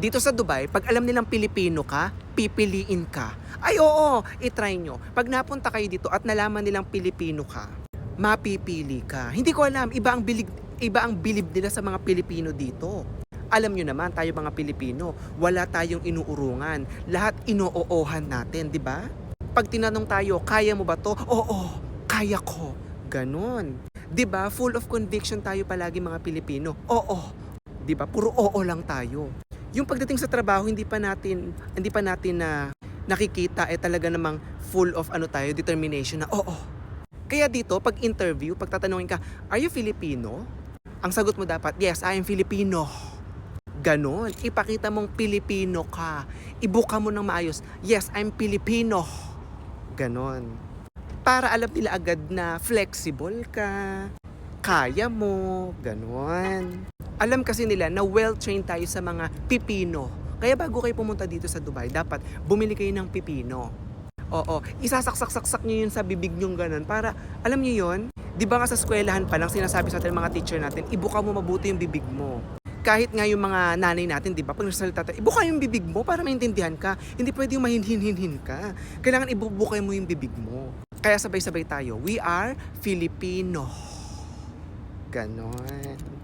Dito sa Dubai, pag alam nilang Pilipino ka, pipiliin ka. Ay oo, itry nyo. Pag napunta kayo dito at nalaman nilang Pilipino ka, mapipili ka. Hindi ko alam, iba ang bilib nila sa mga Pilipino dito. Alam nyo naman, tayo mga Pilipino, wala tayong inuurungan. Lahat inoohan natin, di ba? Pag tinanong tayo, kaya mo ba to? Oo, kaya ko. Ganon. Di ba? Full of conviction tayo palagi mga Pilipino. Oo. Di ba? Puro oo lang tayo. Yung pagdating sa trabaho, hindi pa natin na nakikita talaga namang full of determination na oo. Kaya dito, pag interview, pag tatanungin ka, are you Filipino? Ang sagot mo dapat, yes, I am Filipino. Ganon. Ipakita mong Pilipino ka. Ibuka mo ng maayos, yes, I'm Filipino. Ganon. Para alam nila agad na flexible ka, kaya mo, ganon. Alam kasi nila na well-trained tayo sa mga pipino. Kaya bago kayo pumunta dito sa Dubai, dapat bumili kayo ng pipino. Oo, isasaksak-saksak nyo yun sa bibig nyo ganun para, alam nyo yun, di ba nga sa eskwelahan pa lang sinasabi sa atin mga teacher natin, ibuka mo mabuti yung bibig mo. Kahit nga yung mga nanay natin, di ba, pag nagsalita tayo, ibuka yung bibig mo para maintindihan ka. Hindi pwede yung mahinhin-hinhin ka. Kailangan ibubukay mo yung bibig mo. Kaya sabay-sabay tayo, we are Filipino. Ganon.